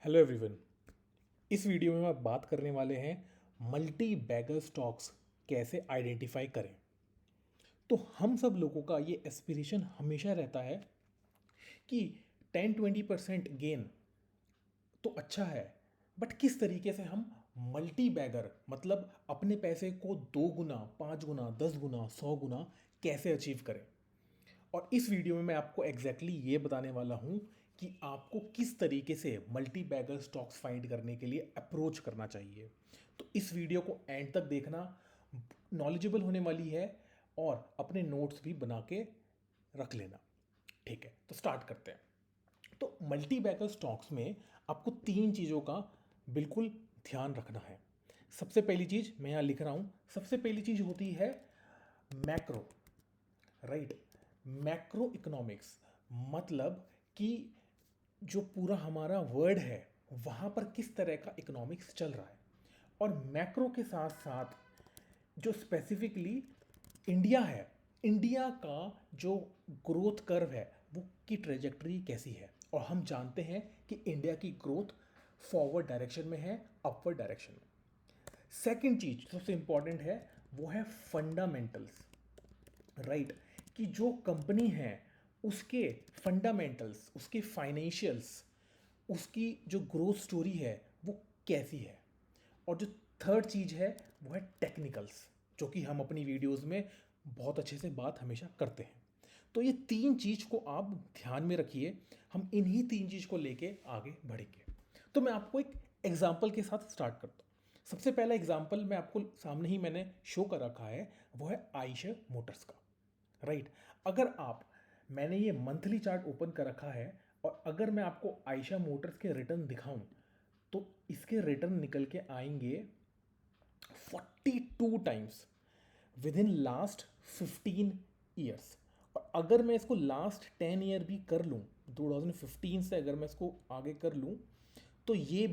Hello everyone. इस video में हम बात करने वाले हैं मल्टी बैगर स्टॉक्स कैसे आइडेंटिफाई करें। तो हम सब लोगों का ये एस्पिरेशन हमेशा रहता है कि 10-20% गेन तो अच्छा है, बट किस तरीके से हम मल्टी बैगर मतलब अपने पैसे को 2 गुना, 5 गुना, 10 गुना, 100 गुना कैसे अचीव करें। और इस वीडियो में मैं आपको ये बताने वाला हूं कि आपको किस तरीके से मल्टी बैगर स्टॉक्स फाइंड करने के लिए अप्रोच करना चाहिए। तो इस वीडियो को एंड तक देखना, नॉलेजेबल होने वाली है और अपने नोट्स भी बना के रख लेना। ठीक है, तो स्टार्ट करते हैं। तो मल्टी बैगर स्टॉक्स में आपको 3 चीज़ों का बिल्कुल ध्यान रखना है। सबसे पहली चीज़ मैं यहाँ लिख रहा हूँ, सबसे पहली चीज़ होती है मैक्रो, राइट। मैक्रो इकोनॉमिक्स मतलब कि जो पूरा हमारा वर्ल्ड है वहाँ पर किस तरह का इकोनॉमिक्स चल रहा है, और मैक्रो के साथ साथ जो स्पेसिफिकली इंडिया है, इंडिया का जो ग्रोथ कर्व है वो की ट्रेजेक्टरी कैसी है। और हम जानते हैं कि इंडिया की ग्रोथ फॉरवर्ड डायरेक्शन में है, अपवर्ड डायरेक्शन में। सेकंड चीज सबसे इंपॉर्टेंट है वो है फंडामेंटल्स, राइट। कि जो कंपनी है उसके फंडामेंटल्स, उसके फाइनेंशियल्स, उसकी जो ग्रोथ स्टोरी है वो कैसी है। और जो थर्ड चीज़ है वो है टेक्निकल्स, जो कि हम अपनी वीडियोस में बहुत अच्छे से बात हमेशा करते हैं। तो ये 3 चीज़ को आप ध्यान में रखिए, हम इन्हीं 3 चीज़ को लेके आगे बढ़ेंगे। तो मैं आपको एक एग्जाम्पल के साथ स्टार्ट करता हूँ। सबसे पहला एग्जाम्पल मैं आपको सामने ही मैंने शो कर रखा है, वो है आइशर मोटर्स का, राइट। अगर आप, मैंने ये मंथली चार्ट ओपन कर रखा है, और अगर मैं आपको आयशा मोटर्स के रिटर्न दिखाऊं तो इसके रिटर्न निकल के आएंगे 42 times with in last 15 years. और अगर मैं इसको लास्ट 10 ईयर भी कर लूँ, 2015 से अगर मैं इसको आगे कर लूँ तो ये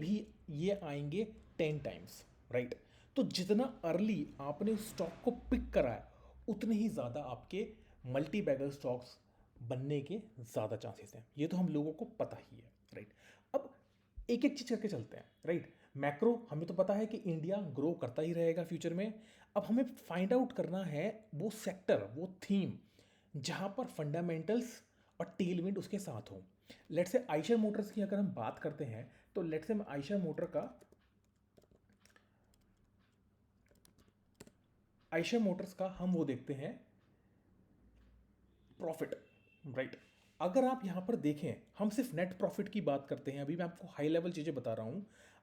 आएंगे 10 टाइम्स, राइट। तो जितना अर्ली आपने स्टॉक को पिक करा है उतने ही ज़्यादा आपके मल्टी बैगर स्टॉक्स बनने के ज़्यादा चांसेस हैं। ये तो हम लोगों को पता ही है, राइट। अब एक एक चीज करके चलते हैं, राइट। मैक्रो हमें तो पता है कि इंडिया ग्रो करता ही रहेगा फ्यूचर में। अब हमें फाइंड आउट करना है वो सेक्टर, वो थीम जहां पर फंडामेंटल्स और टेलविंड उसके साथ हो। लेट्स से आयशर मोटर्स की अगर हम बात करते हैं तो लेट्स से आयशर मोटर्स का हम वो देखते हैं प्रॉफिट, राइट। अगर आप यहां पर देखें, हम सिर्फ नेट प्रॉफिट की बात करते हैं, अभी मैं आपको हाई लेवल चीज़ें बता रहा हूं।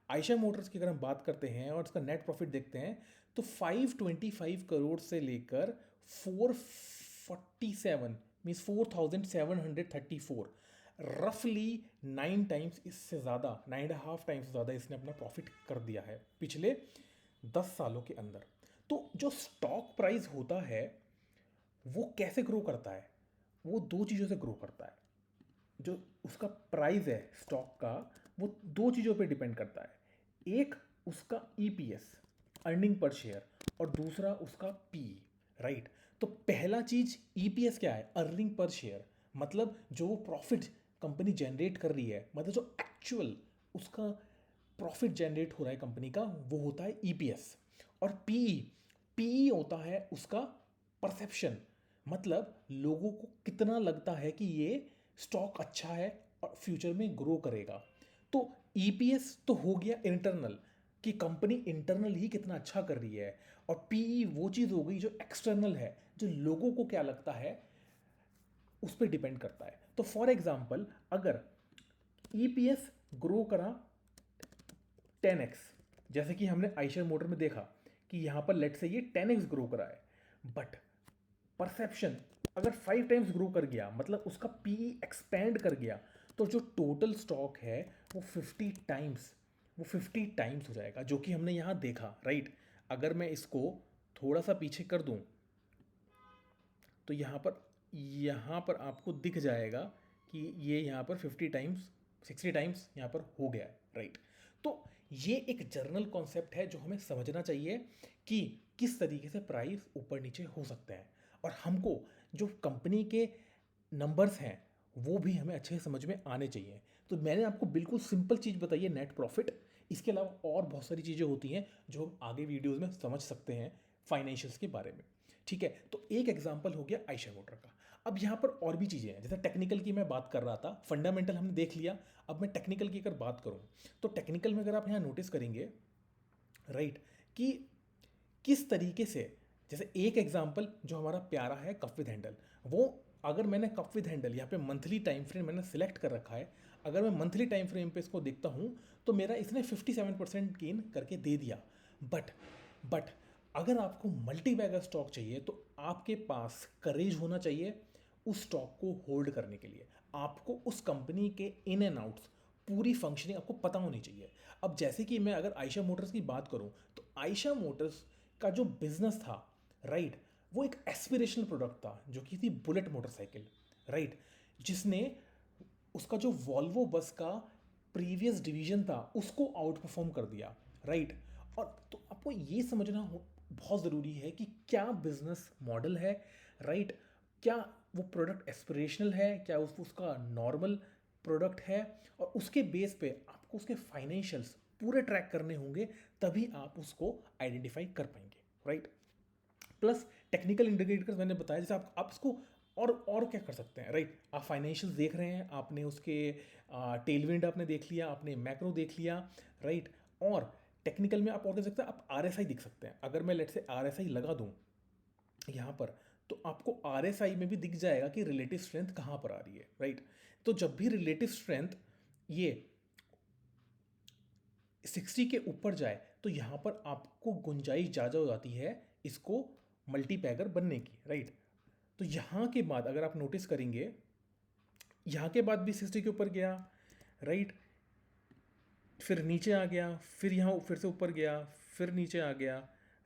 आयशा मोटर्स की अगर हम बात करते हैं और उसका नेट प्रॉफिट देखते हैं तो 525 करोड़ से लेकर 447 मीन्स 4734, रफली 9 टाइम्स, इससे ज़्यादा 9.5 टाइम्स ज़्यादा इसने अपना प्रॉफिट कर दिया है पिछले 10 सालों के अंदर। तो जो स्टॉक प्राइस होता है वो कैसे ग्रो करता है, वो 2 चीज़ों से ग्रो करता है। जो उसका प्राइस है स्टॉक का, वो 2 चीज़ों पे डिपेंड करता है। एक उसका ईपीएस, अर्निंग पर शेयर, और दूसरा उसका पी, राइट। तो पहला चीज ईपीएस क्या है, अर्निंग पर शेयर, मतलब जो वो प्रॉफिट कंपनी जनरेट कर रही है, मतलब जो एक्चुअल उसका प्रॉफिट जनरेट हो रहा है कंपनी का, वो होता है ईपीएस। और पीई, पीई होता है उसका परसेप्शन, मतलब लोगों को कितना लगता है कि ये स्टॉक अच्छा है और फ्यूचर में ग्रो करेगा। तो ईपीएस तो हो गया इंटरनल, कि कंपनी इंटरनल ही कितना अच्छा कर रही है, और पीई वो चीज़ हो गई जो एक्सटर्नल है, जो लोगों को क्या लगता है उस पर डिपेंड करता है। तो फॉर एग्जांपल अगर ईपीएस ग्रो करा 10x, जैसे कि हमने आइशर मोटर में देखा कि यहां पर लेट से ये 10x ग्रो करा है, बट परसेप्शन अगर 5 टाइम्स ग्रो कर गया, मतलब उसका पीई एक्सपैंड कर गया, तो जो टोटल स्टॉक है वो 50 टाइम्स हो जाएगा, जो कि हमने यहां देखा, राइट। अगर मैं इसको थोड़ा सा पीछे कर दूं तो यहाँ पर आपको दिख जाएगा कि ये यहाँ पर 50 टाइम्स, 60 टाइम्स यहाँ पर हो गया है, राइट। तो ये एक जर्नल कॉन्सेप्ट है जो हमें समझना चाहिए कि किस तरीके से प्राइस ऊपर नीचे हो सकते हैं, और हमको जो कंपनी के नंबर्स हैं वो भी हमें अच्छे से समझ में आने चाहिए। तो मैंने आपको बिल्कुल सिंपल चीज़ बताई है, नेट प्रॉफिट। इसके अलावा और बहुत सारी चीज़ें होती हैं जो हम आगे वीडियोज़ में समझ सकते हैं फाइनेंशियल्स के बारे में। ठीक है, तो एक एग्जांपल हो गया आयशा मोटर का। अब यहाँ पर और भी चीज़ें हैं, जैसे टेक्निकल की मैं बात कर रहा था, फंडामेंटल हमने देख लिया। अब मैं टेक्निकल की अगर बात करूँ तो टेक्निकल में अगर आप यहाँ नोटिस करेंगे, राइट, कि किस तरीके से, जैसे एक एग्जांपल जो हमारा प्यारा है कप विद हैंडल, वो अगर मैंने कप विद हैंडल यहाँ पे मंथली टाइम फ्रेम मैंने सिलेक्ट कर रखा है, अगर मैं मंथली टाइम फ्रेम पे इसको देखता हूँ तो मेरा इसने 57% गेन करके दे दिया। बट अगर आपको मल्टी बैगर स्टॉक चाहिए तो आपके पास करेज होना चाहिए उस स्टॉक को होल्ड करने के लिए। आपको उस कंपनी के इन एंड आउट्स पूरी फंक्शनिंग आपको पता होनी चाहिए। अब जैसे कि मैं अगर आयशा मोटर्स की बात करूं तो आयशा मोटर्स का जो बिजनेस था, राइट, वो एक एस्पिरेशनल प्रोडक्ट था जो कि थी बुलेट मोटरसाइकिल, राइट, जिसने उसका जो वॉल्वो बस का प्रीवियस डिवीजन था उसको आउट परफॉर्म कर दिया, राइट। और तो आपको ये समझना बहुत ज़रूरी है कि क्या बिजनेस मॉडल है, राइट, क्या वो प्रोडक्ट एस्पिरेशनल है, क्या उसका नॉर्मल प्रोडक्ट है, और उसके बेस पे आपको उसके फाइनेंशियल्स पूरे ट्रैक करने होंगे, तभी आप उसको आइडेंटिफाई कर पाएंगे, राइट। प्लस टेक्निकल इंडिकेटर्स मैंने बताया, जैसे आप इसको और क्या कर सकते हैं, राइट। आप फाइनेंशियल्स देख रहे हैं, आपने उसके टेलविंड आपने देख लिया, आपने मैक्रो देख लिया, राइट। और टेक्निकल में आप और देख सकते हैं, आप आरएसआई दिख सकते हैं। अगर मैं लेट से आरएसआई लगा दूं यहाँ पर, तो आपको आरएसआई में भी दिख जाएगा कि रिलेटिव स्ट्रेंथ कहाँ पर आ रही है, राइट। तो जब भी रिलेटिव स्ट्रेंथ ये 60 के ऊपर जाए तो यहाँ पर आपको गुंजाइश ज़्यादा हो जाती है इसको मल्टीपैगर बनने की, राइट। तो यहाँ के बाद अगर आप नोटिस करेंगे, यहाँ के बाद भी 60 के ऊपर गया, राइट, फिर नीचे आ गया, फिर यहाँ फिर से ऊपर गया, फिर नीचे आ गया,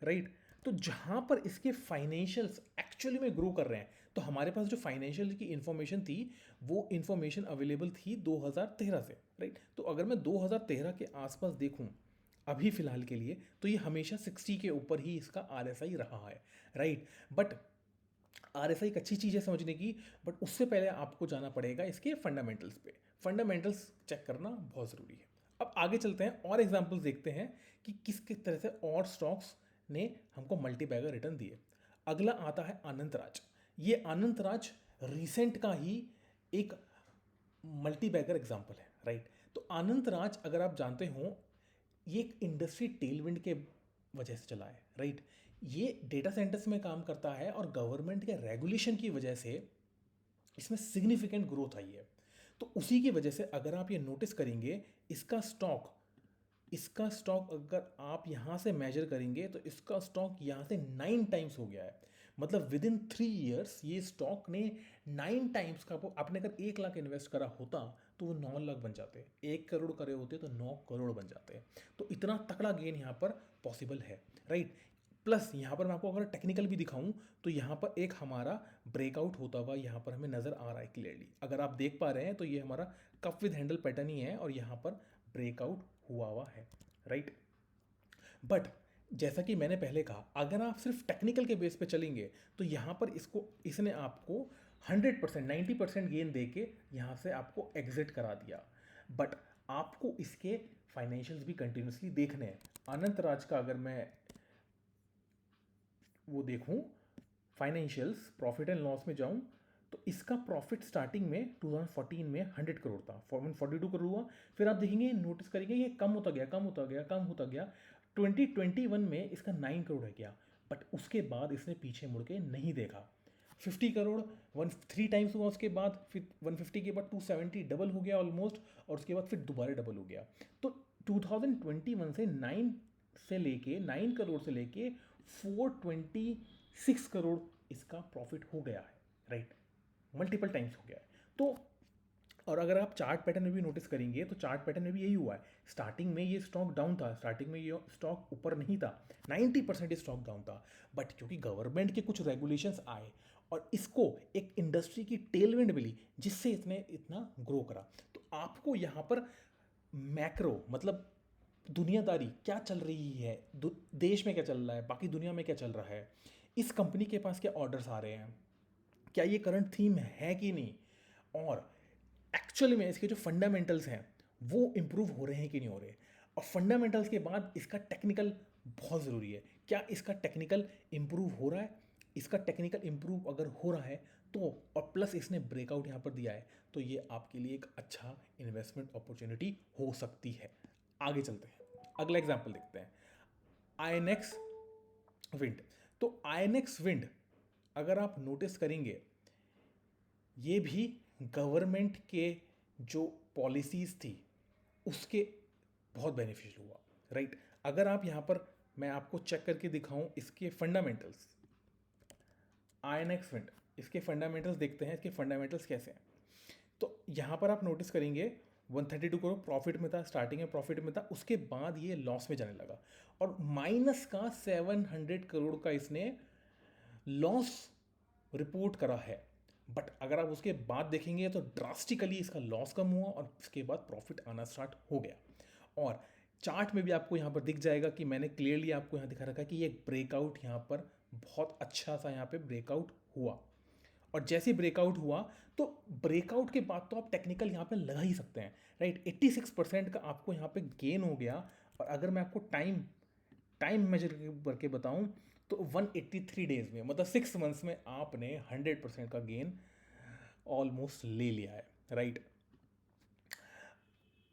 राइट। तो जहाँ पर इसके फाइनेंशियल्स एक्चुअली में ग्रो कर रहे हैं, तो हमारे पास जो फाइनेंशियल की इंफॉर्मेशन थी वो इंफॉर्मेशन अवेलेबल थी 2013 से, राइट। तो अगर मैं 2013 के आसपास देखूँ अभी फ़िलहाल के लिए, तो ये हमेशा 60 के ऊपर ही इसका आरएसआई रहा है, राइट। बट आरएसआई एक अच्छी चीज़ है समझने की, बट उससे पहले आपको जाना पड़ेगा इसके फंडामेंटल्स पे। फंडामेंटल्स चेक करना बहुत ज़रूरी है। अब आगे चलते हैं और एग्जांपल्स देखते हैं कि किस किस तरह से और स्टॉक्स ने हमको मल्टी बैगर रिटर्न दिए। अगला आता है अनंत राज। ये अनंत राज रिसेंट का ही एक मल्टी बैगर एग्जाम्पल है, राइट। तो अनंत राज अगर आप जानते हो, ये एक इंडस्ट्री टेलविंड के वजह से चला है, राइट। ये डेटा सेंटर्स में काम करता है और गवर्नमेंट के रेगुलेशन की वजह से इसमें सिग्निफिकेंट ग्रोथ आई है। तो उसी की वजह से अगर आप ये नोटिस करेंगे, इसका स्टॉक अगर आप यहाँ से मेजर करेंगे तो इसका स्टॉक यहाँ से 9 टाइम्स हो गया है। मतलब विद इन 3 ईयर्स ये स्टॉक ने 9 टाइम्स का, आपने अगर 1 लाख इन्वेस्ट करा होता तो वो 9 लाख बन जाते, 1 करोड़ करे होते तो 9 करोड़ बन जाते। तो इतना तगड़ा गेन यहाँ पर पॉसिबल है, राइट। प्लस यहाँ पर मैं आपको अगर टेक्निकल भी दिखाऊं तो यहाँ पर एक हमारा ब्रेकआउट होता हुआ यहाँ पर हमें नज़र आ रहा है क्लियरली। अगर आप देख पा रहे हैं तो ये हमारा कप विद हैंडल पैटर्न ही है और यहाँ पर ब्रेकआउट हुआ है, राइट। बट जैसा कि मैंने पहले कहा, अगर आप सिर्फ टेक्निकल के बेस पे चलेंगे तो यहाँ पर इसने आपको 100% 90% गेन दे के यहाँ से आपको एग्जिट करा दिया। बट आपको इसके फाइनेंशियल्स भी कंटिन्यूसली देखने हैं। अनंत राज का अगर मैं वो देखूं, फाइनेंशियल्स प्रॉफिट एंड लॉस में जाऊं, तो इसका प्रॉफिट स्टार्टिंग में 2014 में 100 करोड़ था, 42 करोड़ हुआ। फिर आप देखेंगे, नोटिस करेंगे ये कम होता गया, कम होता गया, कम होता गया। 2021 में इसका 9 करोड़ है गया। बट उसके बाद इसने पीछे मुड़ के नहीं देखा। 50 करोड़ 3 टाइम्स हुआ, उसके बाद फिर 150 के बाद 270 डबल हो गया ऑलमोस्ट, और उसके बाद फिर दोबारा डबल हो गया। तो 2021 से 9 करोड़ से लेके 426 करोड़ इसका प्रॉफिट हो गया है, राइट। मल्टीपल टाइम्स हो गया है। तो और अगर आप चार्ट पैटर्न में भी नोटिस करेंगे तो चार्ट पैटर्न में भी यही हुआ है। स्टार्टिंग में ये स्टॉक डाउन था, स्टार्टिंग में ये स्टॉक ऊपर नहीं था, 90% ये स्टॉक डाउन था। बट क्योंकि गवर्नमेंट के कुछ रेगुलेशंस आए और इसको एक इंडस्ट्री की टेलविंड मिली जिससे इसने इतना ग्रो करा। तो आपको यहाँ पर मैक्रो मतलब दुनियादारी क्या चल रही है, देश में क्या चल रहा है, बाकी दुनिया में क्या चल रहा है, इस कंपनी के पास क्या ऑर्डर्स आ रहे हैं, क्या ये करंट थीम है कि नहीं, और एक्चुअली में इसके जो फंडामेंटल्स हैं वो इम्प्रूव हो रहे हैं कि नहीं हो रहे। और फंडामेंटल्स के बाद इसका टेक्निकल बहुत ज़रूरी है। क्या इसका टेक्निकल इम्प्रूव हो रहा है? इसका टेक्निकल इम्प्रूव अगर हो रहा है तो, और प्लस इसने ब्रेकआउट यहाँ पर दिया है, तो ये आपके लिए एक अच्छा इन्वेस्टमेंट अपॉर्चुनिटी हो सकती है। आगे चलते हैं, अगला एग्जाम्पल देखते हैं, आईएनएक्स विंड। तो आईएनएक्स विंड अगर आप नोटिस करेंगे, ये भी गवर्नमेंट के जो पॉलिसीज़ थी उसके बहुत बेनिफिशियल हुआ, राइट। अगर आप यहाँ पर, मैं आपको चेक करके दिखाऊं इसके फंडामेंटल्स, आईएनएक्स विंड, इसके फंडामेंटल्स देखते हैं, इसके फंडामेंटल्स कैसे हैं। तो यहाँ पर आप नोटिस करेंगे 132 करोड़ प्रॉफिट में था, स्टार्टिंग में प्रॉफिट में था, उसके बाद ये लॉस में जाने लगा और माइनस का 700 करोड़ का इसने लॉस रिपोर्ट करा है। बट अगर आप उसके बाद देखेंगे तो ड्रास्टिकली इसका लॉस कम हुआ और उसके बाद प्रॉफिट आना स्टार्ट हो गया। और चार्ट में भी आपको यहाँ पर दिख जाएगा कि मैंने क्लियरली आपको यहाँ दिखा रखा है कि ये ब्रेकआउट यहाँ पर बहुत अच्छा सा यहाँ पे ब्रेकआउट हुआ। और जैसे ब्रेकआउट हुआ तो ब्रेकआउट के बाद तो आप टेक्निकल यहाँ पे लगा ही सकते हैं, राइट। 86% का आपको यहाँ पे गेन हो गया। और अगर मैं आपको टाइम टाइम मेजर करके बताऊं तो 183 डेज में, मतलब 6 मंथ्स में आपने 100% का गेन ऑलमोस्ट ले लिया है, राइट।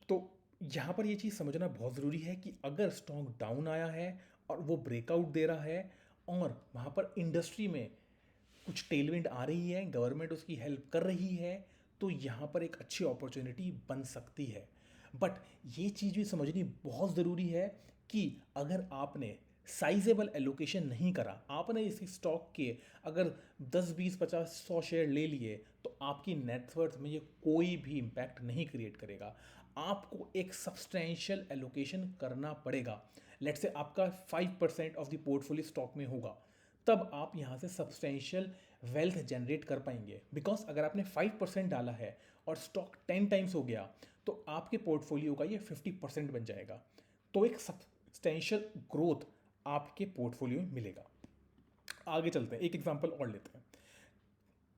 तो यहाँ पर ये चीज़ समझना बहुत ज़रूरी है कि अगर स्टॉक डाउन आया है और वो ब्रेकआउट दे रहा है और वहाँ पर इंडस्ट्री में कुछ टेलविंड आ रही है, गवर्नमेंट उसकी हेल्प कर रही है, तो यहाँ पर एक अच्छी अपॉर्चुनिटी बन सकती है। बट ये चीज़ भी समझनी बहुत ज़रूरी है कि अगर आपने साइजेबल एलोकेशन नहीं करा, आपने इसी स्टॉक के अगर 10 20 50 100 शेयर ले लिए, तो आपकी नेटवर्थ में ये कोई भी इम्पैक्ट नहीं क्रिएट करेगा। आपको एक सब्सटेंशियल एलोकेशन करना पड़ेगा। लेट्स से आपका 5% ऑफ द पोर्टफोलियो स्टॉक में होगा, तब आप यहाँ से सब्सटेंशियल वेल्थ जनरेट कर पाएंगे। बिकॉज अगर आपने 5% डाला है और स्टॉक 10 टाइम्स हो गया, तो आपके पोर्टफोलियो का ये 50% बन जाएगा। तो एक सब्सटेंशियल ग्रोथ आपके पोर्टफोलियो में मिलेगा। आगे चलते हैं, एक एग्जांपल और लेते हैं,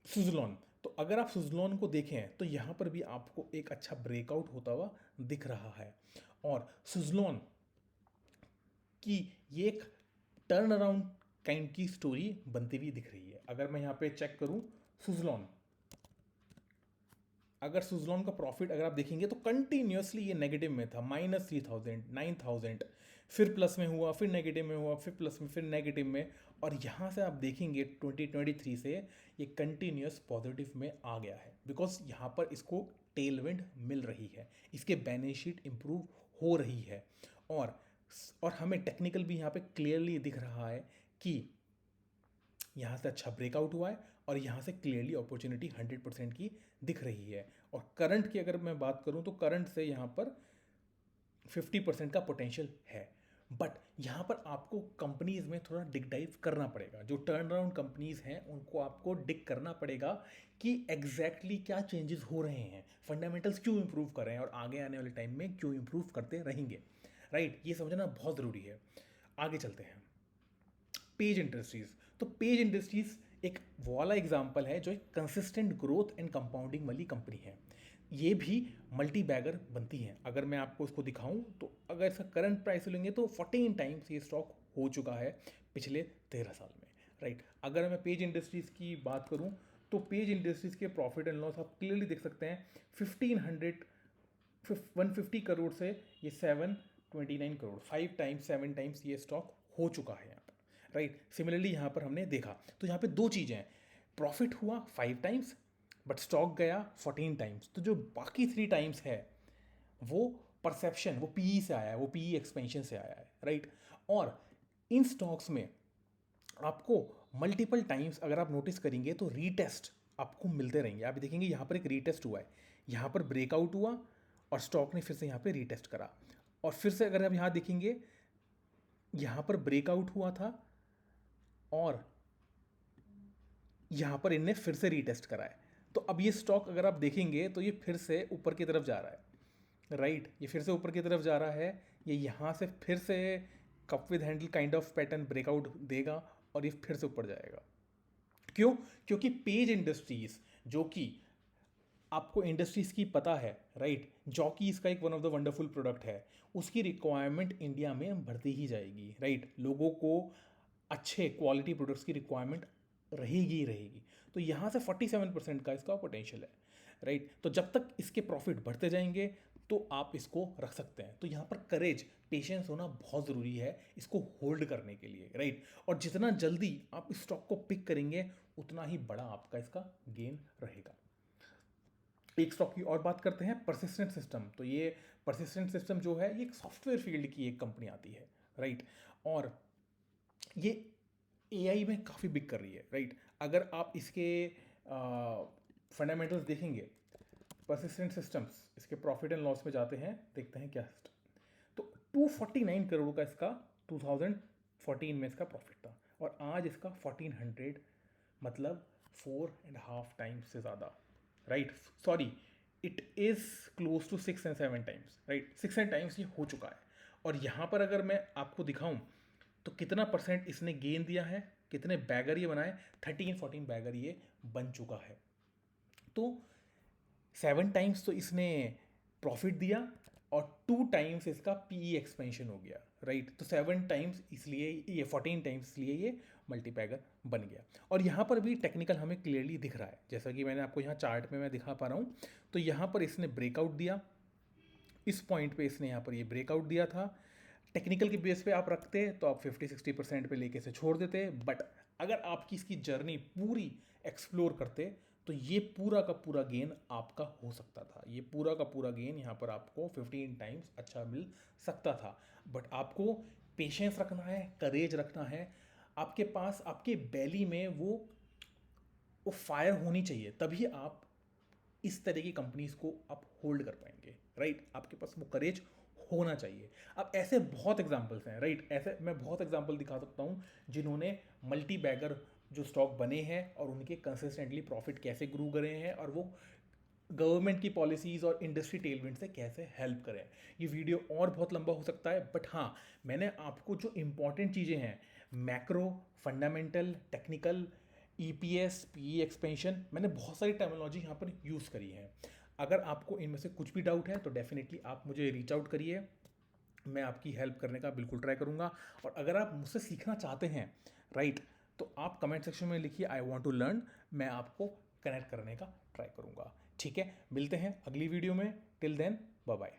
सुजलॉन। तो अगर आप सुजलॉन को देखें तो यहाँ पर भी आपको एक अच्छा ब्रेकआउट होता हुआ दिख रहा है और सुजलॉन की ये एक टर्न अराउंड काइंड की स्टोरी बनती हुई दिख रही है। अगर मैं यहाँ पे चेक करूँ सुजलॉन, अगर सुजलॉन का प्रॉफिट अगर आप देखेंगे तो कंटिन्यूसली ये नेगेटिव में था, -3000, 9000, फिर प्लस में हुआ, फिर नेगेटिव में हुआ, फिर प्लस में, फिर नेगेटिव में, और यहाँ से आप देखेंगे 2023 से ये कंटिन्यूस पॉजिटिव में आ गया है। बिकॉज यहाँ पर इसको टेलविंड मिल रही है, इसके बैलेंस शीट इंप्रूव हो रही है और हमें टेक्निकल भी यहाँ पे क्लियरली दिख रहा है कि यहाँ से अच्छा ब्रेकआउट हुआ है और यहाँ से क्लियरली अपॉर्चुनिटी 100% की दिख रही है। और करंट की अगर मैं बात करूँ तो करंट से यहाँ पर 50% का पोटेंशियल है। बट यहाँ पर आपको कंपनीज में थोड़ा डिग डाइव करना पड़ेगा। जो टर्न अराउंड कंपनीज हैं उनको आपको डिग करना पड़ेगा कि एग्जैक्टली क्या चेंजेस हो रहे हैं, फंडामेंटल्स क्यों इंप्रूव कर रहे हैं और आगे आने वाले टाइम में क्यों इंप्रूव करते रहेंगे, राइट। ये समझना बहुत ज़रूरी है। आगे चलते हैं, पेज इंडस्ट्रीज। तो पेज इंडस्ट्रीज एक वाला एग्जाम्पल है जो एक कंसिस्टेंट ग्रोथ एंड कंपाउंडिंग वाली कंपनी है। ये भी मल्टी बैगर बनती हैं। अगर मैं आपको इसको दिखाऊं तो अगर इसका करंट प्राइस लेंगे तो 14 टाइम्स ये स्टॉक हो चुका है पिछले 13 साल में, राइट। अगर मैं पेज इंडस्ट्रीज़ की बात करूं तो पेज इंडस्ट्रीज़ के प्रॉफिट एंड लॉस आप क्लियरली देख सकते हैं। 150 करोड़ से ये 729 करोड़, 5 टाइम्स 7 टाइम्स ये स्टॉक हो चुका है यहाँ पर, राइट। सिमिलरली यहाँ पर हमने देखा तो यहाँ पे दो चीज़ें हैं, प्रॉफिट हुआ 5 टाइम्स बट स्टॉक गया 14 टाइम्स। तो जो बाकी 3 टाइम्स है वो परसेप्शन, वो पीई से आया है, वो पीई एक्सपेंशन से आया है, राइट। और इन स्टॉक्स में आपको मल्टीपल टाइम्स अगर आप नोटिस करेंगे तो रीटेस्ट आपको मिलते रहेंगे। आप देखेंगे यहाँ पर एक रीटेस्ट हुआ है, यहाँ पर ब्रेकआउट हुआ और स्टॉक ने फिर से यहाँ पे रीटेस्ट करा, और फिर से अगर आप यहाँ देखेंगे यहाँ पर ब्रेकआउट हुआ था और यहाँ पर इनने फिर से रीटेस्ट करा है। तो अब ये स्टॉक अगर आप देखेंगे तो ये फिर से ऊपर की तरफ जा रहा है, राइट। ये फिर से ऊपर की तरफ जा रहा है, ये यहाँ से फिर से cup with handle kind of pattern breakout देगा और ये फिर से ऊपर जाएगा। क्यों? क्योंकि पेज इंडस्ट्रीज जो कि आपको इंडस्ट्रीज की पता है, राइट, जॉकी इसका एक one of the wonderful product है, उसकी रिक्वायरमेंट इंडिया में बढ़ती ही जाएगी, राइट, लोगों को अच्छे क्वालिटी प्रोडक्ट्स की रिक्वायरमेंट रहेगी ही रहेगी। तो यहाँ से 47% का इसका पोटेंशियल है, राइट। तो जब तक इसके प्रॉफिट बढ़ते जाएंगे तो आप इसको रख सकते हैं। तो यहाँ पर करेज, पेशेंस होना बहुत ज़रूरी है इसको होल्ड करने के लिए, राइट। और जितना जल्दी आप इस स्टॉक को पिक करेंगे उतना ही बड़ा आपका इसका गेन रहेगा। एक स्टॉक की और बात करते हैं, परसिस्टेंट सिस्टम। तो ये परसिस्टेंट सिस्टम जो है ये एक सॉफ्टवेयर फील्ड की एक कंपनी आती है, राइट। और ये एआई में काफ़ी बिग कर रही है, राइट। अगर आप इसके फंडामेंटल्स देखेंगे, परसिस्टेंट सिस्टम्स, इसके प्रॉफिट एंड लॉस में जाते हैं, देखते हैं क्या है। तो 249 करोड़ का इसका 2014 में इसका प्रॉफिट था और आज इसका 1400, मतलब 4.5 टाइम्स से ज़्यादा, right. Sorry, it is close to 6 and 7 times, right, 6 times ये हो चुका है। और यहाँ पर अगर मैं आपको दिखाऊं तो कितना परसेंट इसने गेन दिया है, कितने बैगर ये बनाए, 13-14 बैगर ये बन चुका है। तो 7 टाइम्स तो इसने प्रॉफिट दिया और 2 टाइम्स इसका पीई एक्सपेंशन हो गया, राइट। तो 7 टाइम्स इसलिए ये 14 टाइम्स इसलिए ये मल्टीपैगर बन गया। और यहाँ पर भी टेक्निकल हमें क्लियरली दिख रहा है, जैसा कि मैंने आपको यहाँ चार्ट में मैं दिखा पा रहा हूँ। तो यहाँ पर इसने ब्रेकआउट दिया, इस पॉइंट पे इसने यहाँ पर ये ब्रेकआउट दिया था। टेक्निकल के बेस पे आप रखते तो आप 50-60% पे लेके से छोड़ देते, बट अगर आपकी इसकी जर्नी पूरी एक्सप्लोर करते तो ये पूरा का पूरा गेन आपका हो सकता था। ये पूरा का पूरा गेन यहाँ पर आपको 15 टाइम्स अच्छा मिल सकता था। बट आपको पेशेंस रखना है, करेज रखना है, आपके पास आपके बैली में वो फायर होनी चाहिए, तभी आप इस तरह की कंपनीज को आप होल्ड कर पाएंगे, राइट। आपके पास वो करेज होना चाहिए। अब ऐसे बहुत एग्जांपल्स हैं, राइट, ऐसे मैं बहुत एग्जांपल दिखा सकता हूँ जिन्होंने मल्टी बैगर जो स्टॉक बने हैं और उनके कंसिस्टेंटली प्रॉफिट कैसे ग्रो करे हैं और वो गवर्नमेंट की पॉलिसीज़ और इंडस्ट्री टेलविंड से कैसे हेल्प करें। ये वीडियो और बहुत लंबा हो सकता है, बट हाँ, मैंने आपको जो इंपॉर्टेंट चीज़ें हैं, macro, fundamental, technical, EPS, PE expansion, मैंने बहुत सारी टर्मिनोलॉजी यहाँ पर यूज़ करी है। अगर आपको इनमें से कुछ भी डाउट है तो डेफिनेटली आप मुझे रीच आउट करिए, मैं आपकी हेल्प करने का बिल्कुल ट्राई करूँगा। और अगर आप मुझसे सीखना चाहते हैं, राइट, तो आप कमेंट सेक्शन में लिखिए आई वॉन्ट टू लर्न, मैं आपको कनेक्ट करने का ट्राई करूँगा। ठीक है, मिलते हैं अगली वीडियो में। Till then, bye bye.